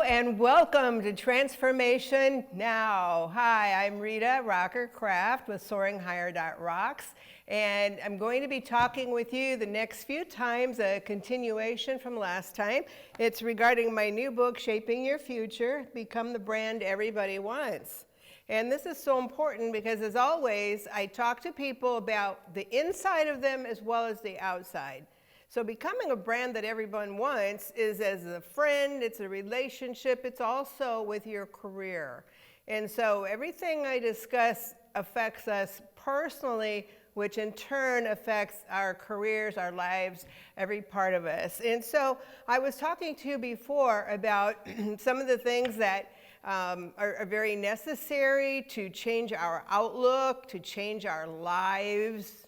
and welcome to Transformation Now. Hi, I'm Rita Rocker-Kraft with SoaringHigher.Rocks, and I'm going to be talking with you the next few times, a continuation from last time. It's regarding my new book, Shaping Your Future, Become the Brand Everybody Wants. And this is so important because, as always, I talk to people about the inside of them as well as the outside. So becoming a brand that everyone wants is as a friend, it's a relationship, it's also with your career. And so everything I discuss affects us personally, which in turn affects our careers, our lives, every part of us. And so I was talking to you before about some of the things that are very necessary to change our outlook, to change our lives,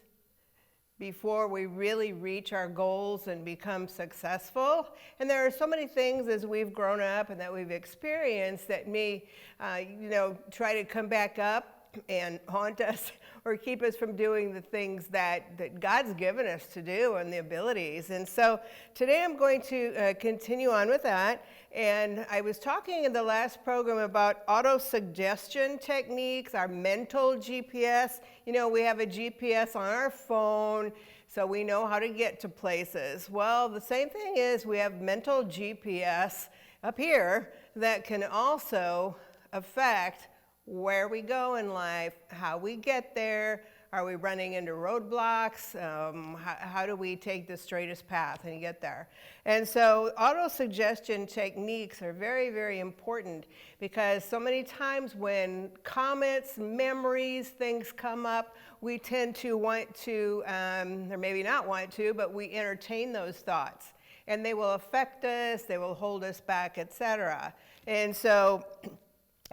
before we really reach our goals and become successful. And there are so many things as we've grown up and that we've experienced that may, try to come back up and haunt us or keep us from doing the things that God's given us to do and the abilities. And so today I'm going to continue on with that. And I was talking in the last program about auto-suggestion techniques, our mental GPS. You know, we have a GPS on our phone, so we know how to get to places. Well, the same thing is we have mental GPS up here that can also affect where we go in life, how we get there. Are we running into roadblocks? How do we take the straightest path and get there? And so auto-suggestion techniques are very, very important because so many times when comments, memories, things come up, we tend to want to, or maybe not want to, but we entertain those thoughts. And they will affect us, they will hold us back, etc. And so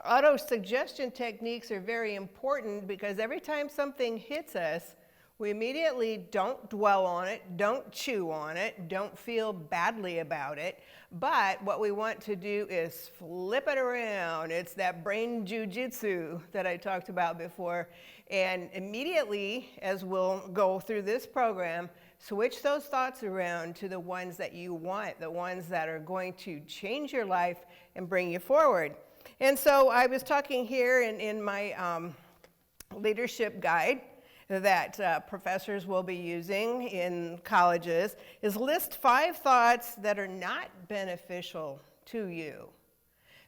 auto-suggestion techniques are very important because every time something hits us, we immediately don't dwell on it, don't chew on it, don't feel badly about it. But what we want to do is flip it around. It's that brain jujitsu that I talked about before. And immediately, as we'll go through this program, switch those thoughts around to the ones that you want, the ones that are going to change your life and bring you forward. And so I was talking here in my leadership guide that professors will be using in colleges is list 5 thoughts that are not beneficial to you.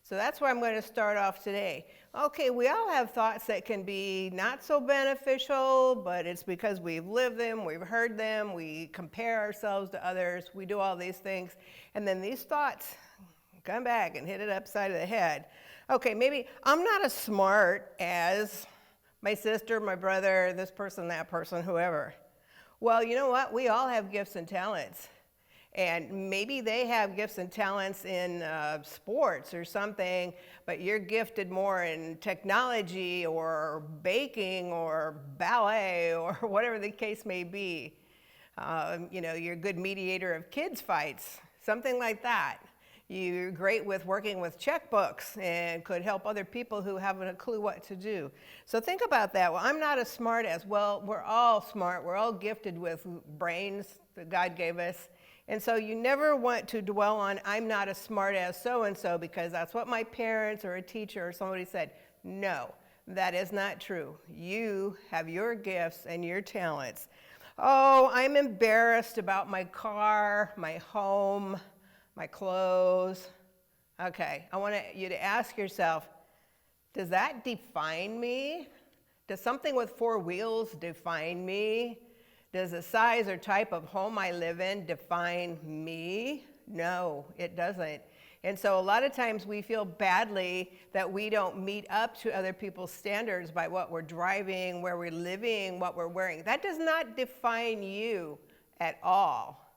So that's where I'm going to start off today. Okay, we all have thoughts that can be not so beneficial, but it's because we've lived them, we've heard them, we compare ourselves to others, we do all these things, and then these thoughts come back and hit it upside of the head. Okay, maybe I'm not as smart as my sister, my brother, this person, that person, whoever. Well, you know what? We all have gifts and talents. And maybe they have gifts and talents in sports or something, but you're gifted more in technology or baking or ballet or whatever the case may be. You're a good mediator of kids' fights, something like that. You're great with working with checkbooks and could help other people who haven't a clue what to do. So think about that. Well, I'm not as smart as, well, we're all smart. We're all gifted with brains that God gave us. And so you never want to dwell on, I'm not as smart as so-and-so because that's what my parents or a teacher or somebody said. No, that is not true. You have your gifts and your talents. Oh, I'm embarrassed about my car, my home, my clothes. Okay, I want you to ask yourself, does that define me? Does something with 4 wheels define me? Does the size or type of home I live in define me? No, it doesn't. And so a lot of times we feel badly that we don't meet up to other people's standards by what we're driving, where we're living, what we're wearing. That does not define you at all.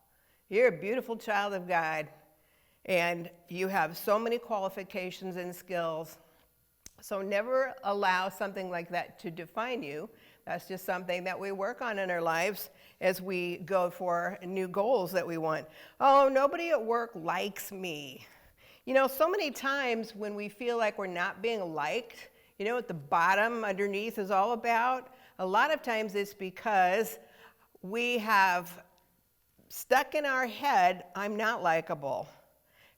You're a beautiful child of God. And you have so many qualifications and skills. So never allow something like that to define you. That's just something that we work on in our lives as we go for new goals that we want. Oh, nobody at work likes me. You know, so many times when we feel like we're not being liked, you know what the bottom underneath is all about? A lot of times it's because we have stuck in our head, I'm not likable.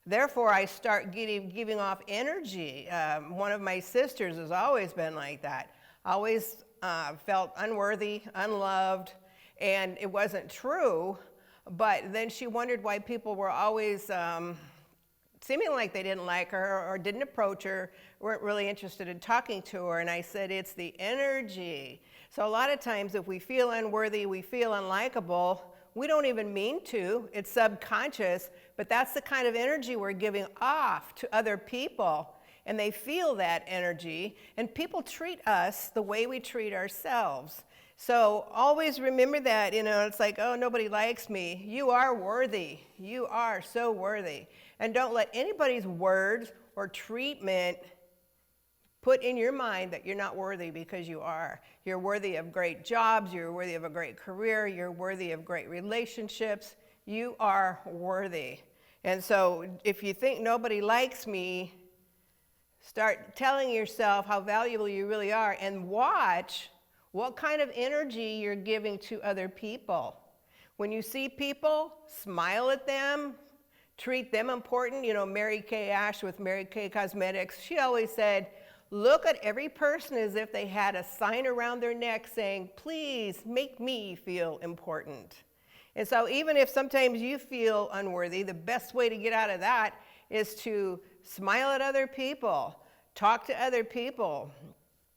Therefore, I start giving off energy. One of my sisters has always been like that. Always felt unworthy, unloved, and it wasn't true. But then she wondered why people were always seeming like they didn't like her or didn't approach her, weren't really interested in talking to her. And I said, it's the energy. So a lot of times if we feel unworthy, we feel unlikable, we don't even mean to. It's subconscious, but that's the kind of energy we're giving off to other people. And they feel that energy, and people treat us the way we treat ourselves. So always remember that, it's like, oh, nobody likes me. You are worthy. You are so worthy. And don't let anybody's words or treatment put in your mind that you're not worthy, because you are. You're worthy of great jobs. You're worthy of a great career. You're worthy of great relationships. You are worthy. And so if you think nobody likes me, start telling yourself how valuable you really are, and watch what kind of energy you're giving to other people. When you see people, smile at them, treat them important. Mary Kay Ash with Mary Kay Cosmetics, she always said, look at every person as if they had a sign around their neck saying, please make me feel important. And so even if sometimes you feel unworthy, the best way to get out of that is to smile at other people, talk to other people,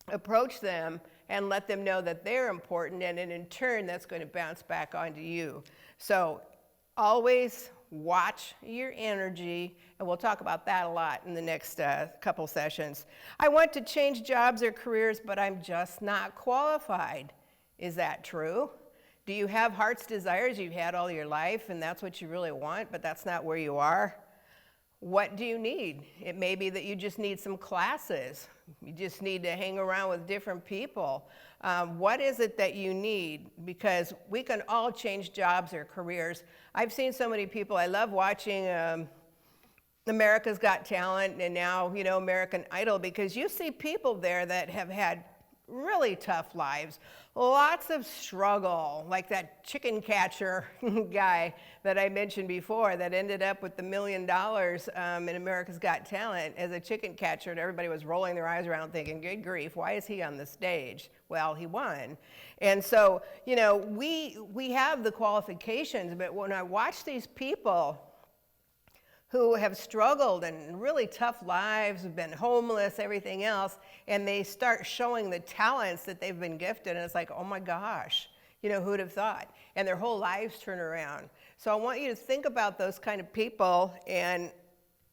approach them, and let them know that they're important, and then in turn, that's going to bounce back onto you. So always watch your energy, and we'll talk about that a lot in the next couple sessions. I want to change jobs or careers, but I'm just not qualified. Is that true? Do you have heart's desires you've had all your life, and that's what you really want, but that's not where you are? What do you need? It may be that you just need some classes. You just need to hang around with different people. What is it that you need? Because we can all change jobs or careers. I've seen so many people. I love watching America's Got Talent, and now, American Idol, because you see people there that have had really tough lives, lots of struggle, like that chicken catcher guy that I mentioned before that ended up with the $1 million in America's Got Talent as a chicken catcher, and everybody was rolling their eyes around thinking, good grief, why is he on the stage? Well, he won. And so, we have the qualifications, but when I watch these people who have struggled and really tough lives, have been homeless, everything else, and they start showing the talents that they've been gifted, and it's like, oh my gosh, who'd have thought? And their whole lives turn around. So I want you to think about those kind of people, and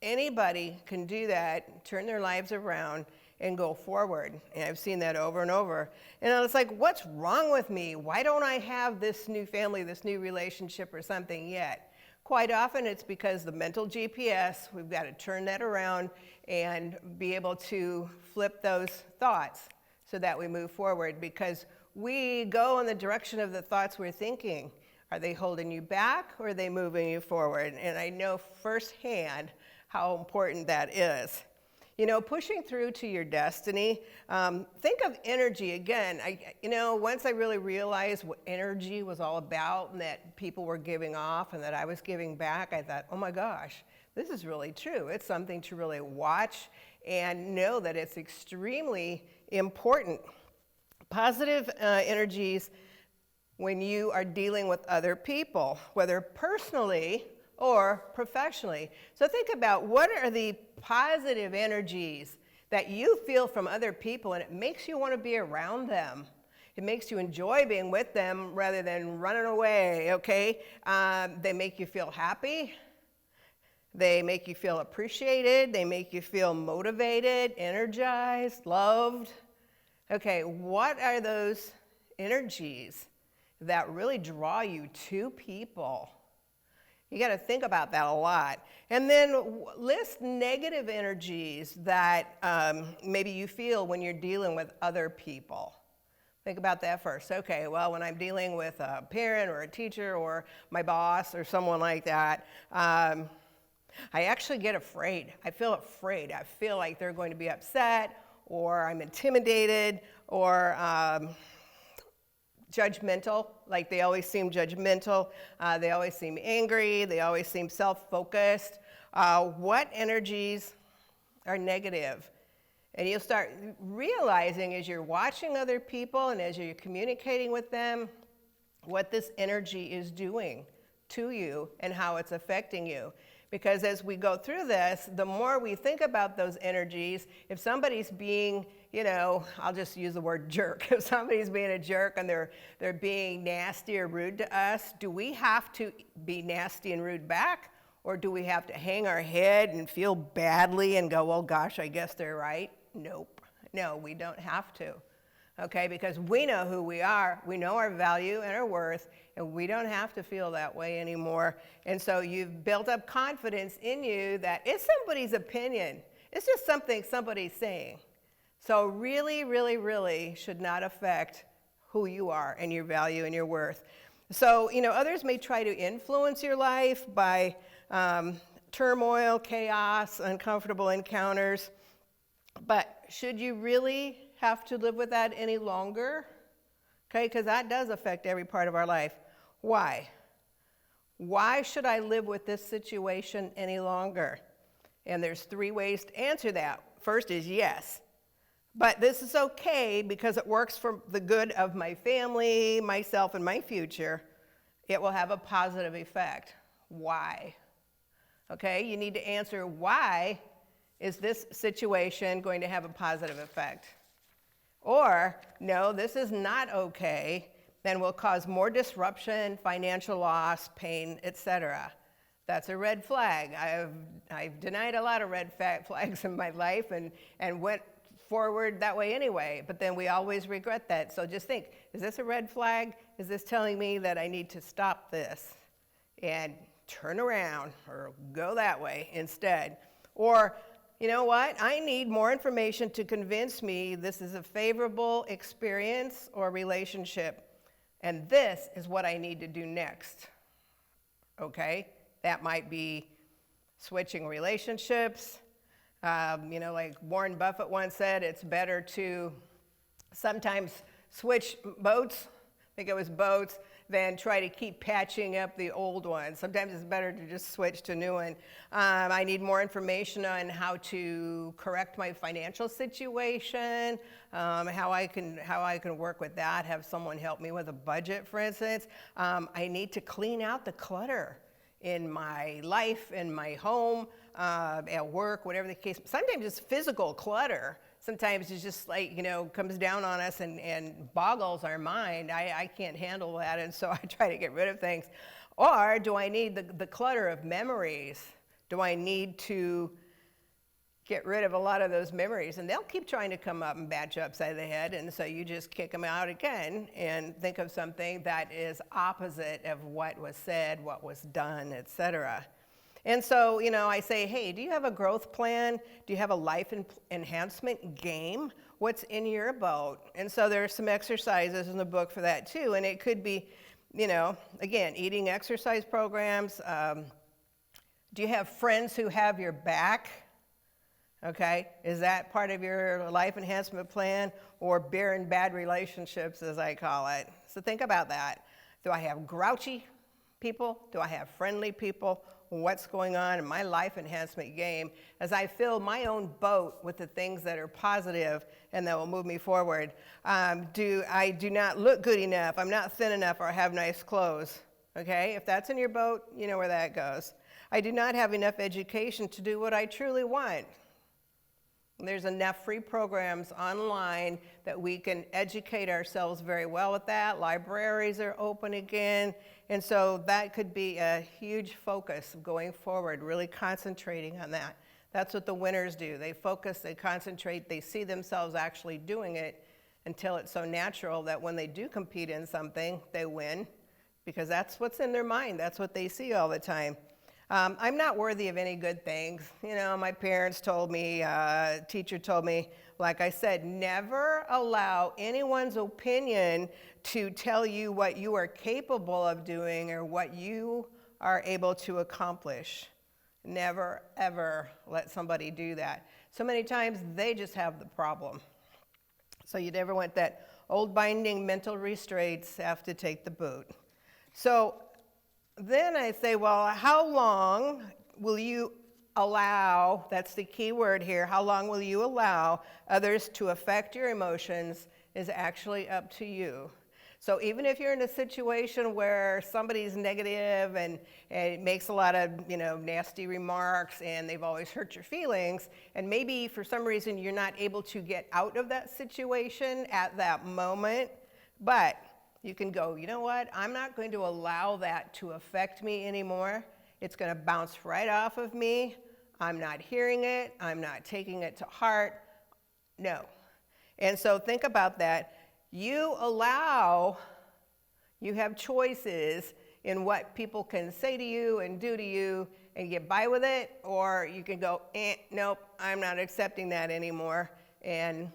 anybody can do that, turn their lives around and go forward. And I've seen that over and over. And I was like, what's wrong with me? Why don't I have this new family, this new relationship or something yet? Quite often it's because the mental GPS, we've got to turn that around and be able to flip those thoughts so that we move forward, because we go in the direction of the thoughts we're thinking. Are they holding you back, or are they moving you forward? And I know firsthand how important that is. Pushing through to your destiny. Think of energy again. Once I really realized what energy was all about, and that people were giving off and that I was giving back, I thought, oh my gosh, this is really true. It's something to really watch and know that it's extremely important. Positive energies when you are dealing with other people, whether personally or professionally. So think about, what are the positive energies that you feel from other people, and it makes you want to be around them. It makes you enjoy being with them rather than running away, okay? They make you feel happy. They make you feel appreciated. They make you feel motivated, energized, loved. Okay, what are those energies that really draw you to people? You got to think about that a lot. And then list negative energies that maybe you feel when you're dealing with other people. Think about that first. Okay, well, when I'm dealing with a parent or a teacher or my boss or someone like that, I actually get afraid. I feel afraid. I feel like they're going to be upset, or I'm intimidated, or judgmental, like they always seem judgmental, they always seem angry, they always seem self-focused. What energies are negative? And you'll start realizing as you're watching other people and as you're communicating with them, what this energy is doing to you and how it's affecting you. Because as we go through this, the more we think about those energies, if somebody's being, I'll just use the word jerk. If somebody's being a jerk and they're being nasty or rude to us, do we have to be nasty and rude back? Or do we have to hang our head and feel badly and go, well, gosh, I guess they're right? Nope. No, we don't have to. Okay, because we know who we are, we know our value and our worth, and we don't have to feel that way anymore. And so you've built up confidence in you that it's somebody's opinion. It's just something somebody's saying. So really, really, really should not affect who you are and your value and your worth. So, others may try to influence your life by turmoil, chaos, uncomfortable encounters. But should you really have to live with that any longer? Okay, because that does affect every part of our life. Why? Why should I live with this situation any longer? And there's 3 ways to answer that. First is yes. But this is okay because it works for the good of my family, myself, and my future. It will have a positive effect. Why? Okay, you need to answer why is this situation going to have a positive effect? Or, no, this is not okay, and will cause more disruption, financial loss, pain, etc. That's a red flag. I've denied a lot of red flags in my life and went forward that way anyway, but then we always regret that. So just think, is this a red flag? Is this telling me that I need to stop this and turn around or go that way instead? Or, you know what? I need more information to convince me this is a favorable experience or relationship, and this is what I need to do next. Okay? That might be switching relationships. Like Warren Buffett once said, it's better to sometimes switch boats, I think it was boats, than try to keep patching up the old ones. Sometimes it's better to just switch to a new one. I need more information on how to correct my financial situation, how I can work with that, have someone help me with a budget, for instance. I need to clean out the clutter in my life, in my home, at work, whatever the case. Sometimes it's physical clutter. Sometimes it's just like, comes down on us and boggles our mind. I can't handle that, and so I try to get rid of things. Or do I need the clutter of memories? Do I need to get rid of a lot of those memories? And they'll keep trying to come up and bat you upside the head, and so you just kick them out again and think of something that is opposite of what was said, what was done, etc. And so, I say, hey, do you have a growth plan? Do you have a life enhancement game? What's in your boat? And so there are some exercises in the book for that too. And it could be, again, eating exercise programs. Do you have friends who have your back? Okay, is that part of your life enhancement plan? Or barren bad relationships, as I call it? So think about that. Do I have grouchy people? Do I have friendly people? What's going on in my life enhancement game as I fill my own boat with the things that are positive and that will move me forward? I do not look good enough, I'm not thin enough, or I have nice clothes. Okay, if that's in your boat, you know where that goes. I do not have enough education to do what I truly want. There's enough free programs online that we can educate ourselves very well with that. Libraries are open again. And so that could be a huge focus going forward, really concentrating on that. That's what the winners do. They focus, they concentrate, they see themselves actually doing it until it's so natural that when they do compete in something, they win, because that's what's in their mind. That's what they see all the time. I'm not worthy of any good things. My parents told me, teacher told me, like I said, never allow anyone's opinion to tell you what you are capable of doing or what you are able to accomplish. Never, ever let somebody do that. So many times they just have the problem. So you never want that. old binding mental restraints have to take the boot. So then I say, well, how long will you allow, that's the key word here, how long will you allow others to affect your emotions is actually up to you. So even if you're in a situation where somebody's negative and makes a lot of, nasty remarks and they've always hurt your feelings, and maybe for some reason you're not able to get out of that situation at that moment, but you can go, you know what, I'm not going to allow that to affect me anymore. It's going to bounce right off of me. I'm not hearing it. I'm not taking it to heart. No. And so think about that. You have choices in what people can say to you and do to you and get by with it, or you can go, nope, I'm not accepting that anymore, and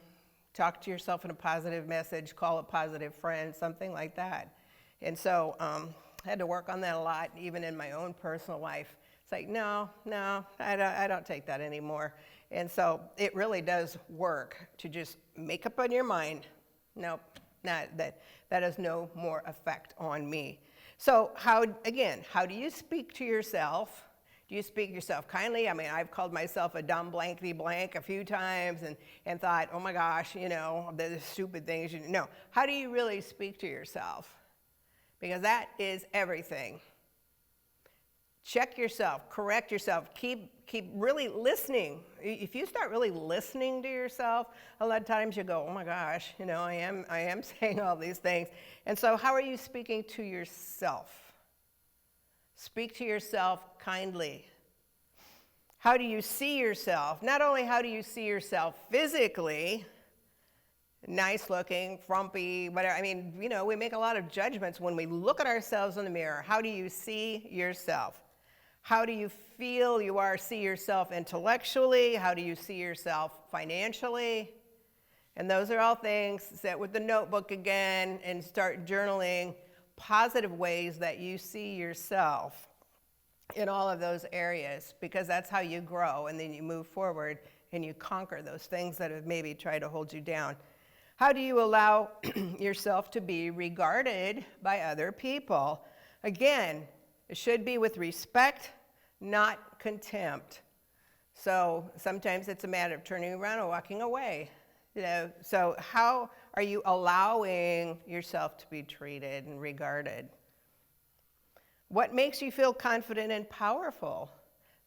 talk to yourself in a positive message, call a positive friend, something like that. And so I had to work on that a lot, even in my own personal life. It's like, no, I don't take that anymore. And so it really does work to just make up in your mind, nope, not that has no more effect on me. So how do you speak to yourself? Do you speak to yourself kindly? I mean, I've called myself a dumb blankety blank a few times and thought, oh my gosh, the stupid things. No, how do you really speak to yourself? Because that is everything. Check yourself, correct yourself, keep really listening. If you start really listening to yourself, a lot of times you go, oh my gosh, I am saying all these things. And so how are you speaking to yourself? Speak to yourself kindly. How do you see yourself? Not only how do you see yourself physically, nice looking, frumpy, whatever. I mean, we make a lot of judgments when we look at ourselves in the mirror. How do you see yourself? How do you feel see yourself intellectually? How do you see yourself financially? And those are all things. Sit with the notebook again and start journaling positive ways that you see yourself in all of those areas, because that's how you grow, and then you move forward and you conquer those things that have maybe tried to hold you down. How do you allow yourself to be regarded by other people? Again, it should be with respect, not contempt. So sometimes it's a matter of turning around and walking away. So how are you allowing yourself to be treated and regarded? What makes you feel confident and powerful?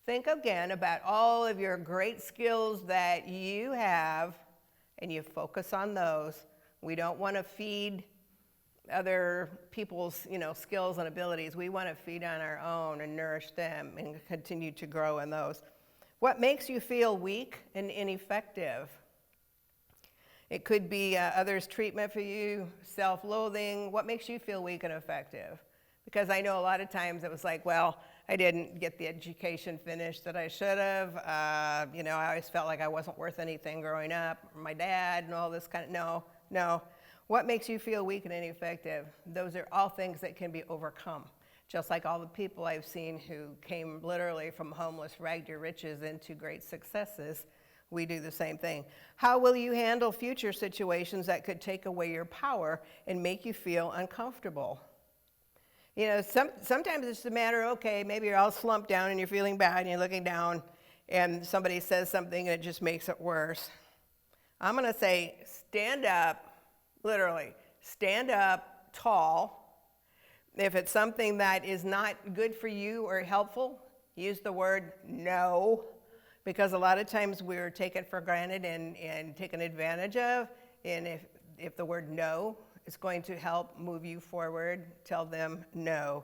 Think again about all of your great skills that you have, and you focus on those. We don't want to feed other people's, skills and abilities. We want to feed on our own and nourish them and continue to grow in those. What makes you feel weak and ineffective? It could be others' treatment for you, self-loathing. What makes you feel weak and ineffective? Because I know a lot of times it was like, well, I didn't get the education finished that I should have. I always felt like I wasn't worth anything growing up. My dad and all this kind of, no. What makes you feel weak and ineffective? Those are all things that can be overcome. Just like all the people I've seen who came literally from homeless rag to riches into great successes, we do the same thing. How will you handle future situations that could take away your power and make you feel uncomfortable? Sometimes it's a matter, okay, maybe you're all slumped down and you're feeling bad and you're looking down and somebody says something and it just makes it worse. I'm going to say stand up, literally, stand up tall. If it's something that is not good for you or helpful, use the word no, because a lot of times we're taken for granted and taken advantage of. And if the word no is going to help move you forward, tell them no.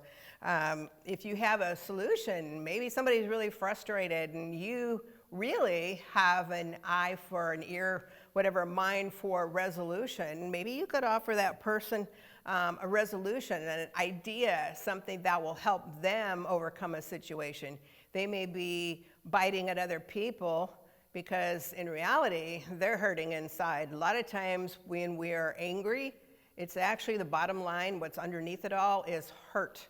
If you have a solution, maybe somebody's really frustrated and you really have an eye for an ear, whatever, mind for resolution, maybe you could offer that person a resolution, an idea, something that will help them overcome a situation. They may be biting at other people because in reality, they're hurting inside. A lot of times when we are angry, it's actually the bottom line, what's underneath it all is hurt.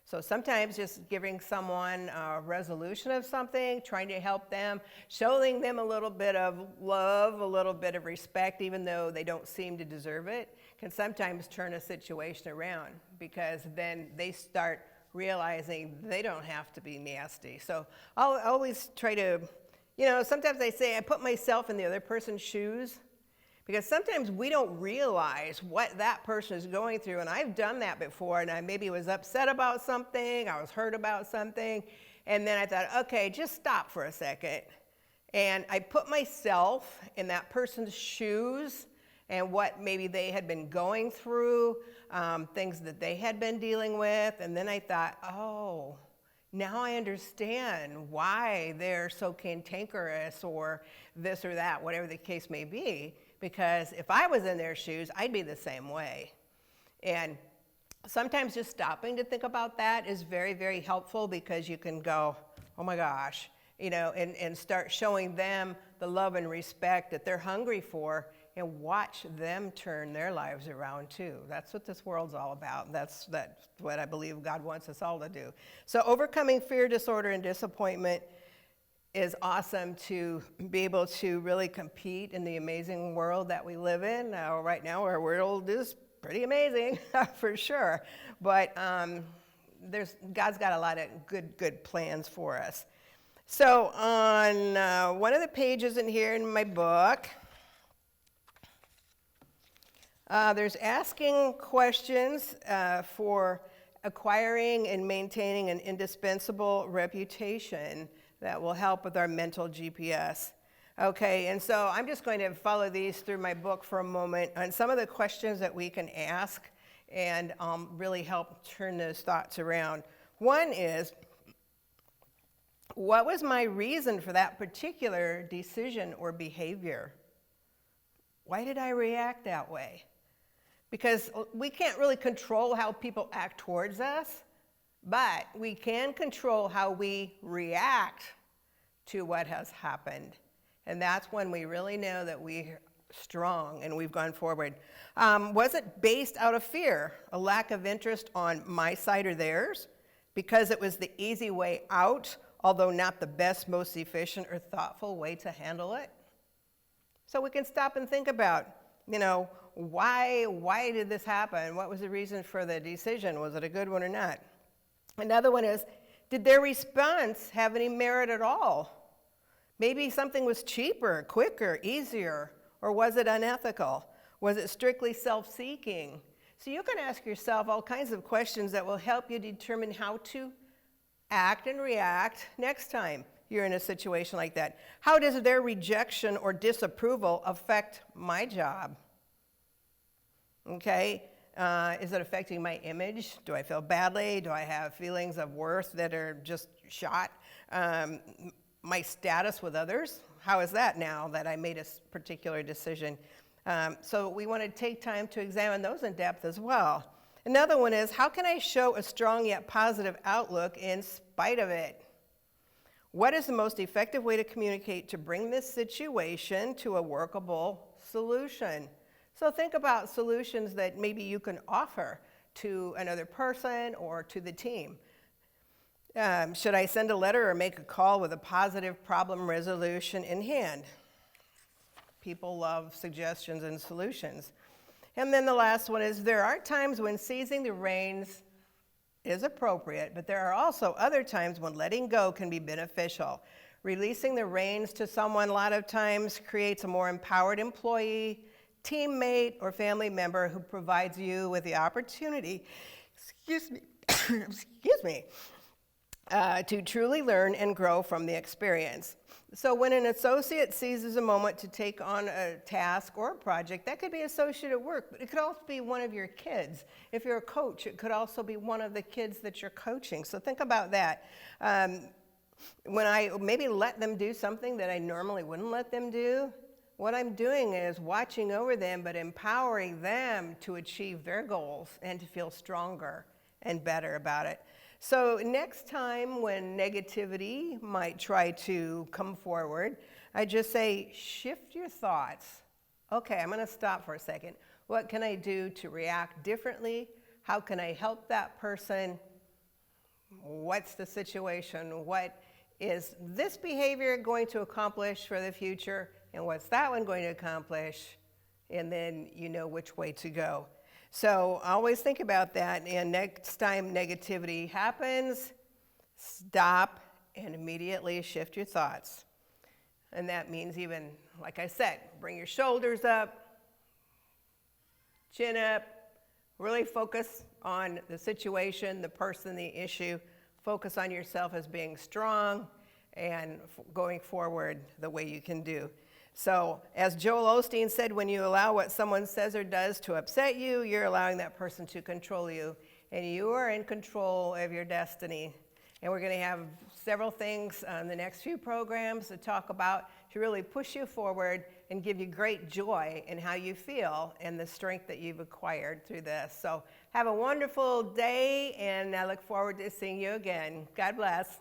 So sometimes just giving someone a resolution of something, trying to help them, showing them a little bit of love, a little bit of respect, even though they don't seem to deserve it, can sometimes turn a situation around, because then they start realizing they don't have to be nasty. So I'll always try to, sometimes I say I put myself in the other person's shoes, because sometimes we don't realize what that person is going through. And I've done that before, and I maybe was upset about something, I was hurt about something, and then I thought, okay, just stop for a second. And I put myself in that person's shoes and what maybe they had been going through, things that they had been dealing with. And then I thought, oh, now I understand why they're so cantankerous or this or that, whatever the case may be. Because if I was in their shoes, I'd be the same way. And sometimes just stopping to think about that is very, very helpful, because you can go, oh my gosh, and start showing them the love and respect that they're hungry for, and watch them turn their lives around too. That's what this world's all about. That's what I believe God wants us all to do. So overcoming fear, disorder, and disappointment is awesome to be able to really compete in the amazing world that we live in. Now, right now, our world is pretty amazing, for sure. But God's got a lot of good plans for us. So on one of the pages in here in my book, there's asking questions for acquiring and maintaining an indispensable reputation that will help with our mental GPS. Okay, and so I'm just going to follow these through my book for a moment on some of the questions that we can ask and really help turn those thoughts around. One is, what was my reason for that particular decision or behavior? Why did I react that way? Because we can't really control how people act towards us, but we can control how we react to what has happened. And that's when we really know that we're strong and we've gone forward. Was it based out of fear, a lack of interest on my side or theirs? Because it was the easy way out, although not the best, most efficient or thoughtful way to handle it? So we can stop and think about, why did this happen? What was the reason for the decision? Was it a good one or not? Another one is, did their response have any merit at all? Maybe something was cheaper, quicker, easier, or was it unethical? Was it strictly self-seeking? So you can ask yourself all kinds of questions that will help you determine how to act and react next time you're in a situation like that. How does their rejection or disapproval affect my job? Okay. Is it affecting my image? Do I feel badly? Do I have feelings of worth that are just shot? My status with others? How is that now that I made a particular decision? So we want to take time to examine those in depth as well. Another one is, how can I show a strong yet positive outlook in spite of it? What is the most effective way to communicate to bring this situation to a workable solution? So think about solutions that maybe you can offer to another person or to the team. Should I send a letter or make a call with a positive problem resolution in hand? People love suggestions and solutions. And then the last one is, there are times when seizing the reins is appropriate, but there are also other times when letting go can be beneficial. Releasing the reins to someone a lot of times creates a more empowered employee, teammate, or family member who provides you with the opportunity, to truly learn and grow from the experience. So when an associate seizes a moment to take on a task or a project, that could be associate at work, but it could also be one of your kids. If you're a coach, it could also be one of the kids that you're coaching. So think about that. When I maybe let them do something that I normally wouldn't let them do, what I'm doing is watching over them, but empowering them to achieve their goals and to feel stronger and better about it. So next time when negativity might try to come forward, I just say, shift your thoughts. Okay, I'm going to stop for a second. What can I do to react differently? How can I help that person what's the situation, what is this behavior going to accomplish for the future, and what's that one going to accomplish, and then you know which way to go. So always think about that, and next time negativity happens, stop and immediately shift your thoughts. And that means even, like I said, bring your shoulders up, chin up, really focus on the situation, the person, the issue. Focus on yourself as being strong and going forward the way you can do. So as Joel Osteen said, when you allow what someone says or does to upset you, you're allowing that person to control you. And you are in control of your destiny. And we're going to have several things on the next few programs to talk about to really push you forward and give you great joy in how you feel and the strength that you've acquired through this. So have a wonderful day, and I look forward to seeing you again. God bless.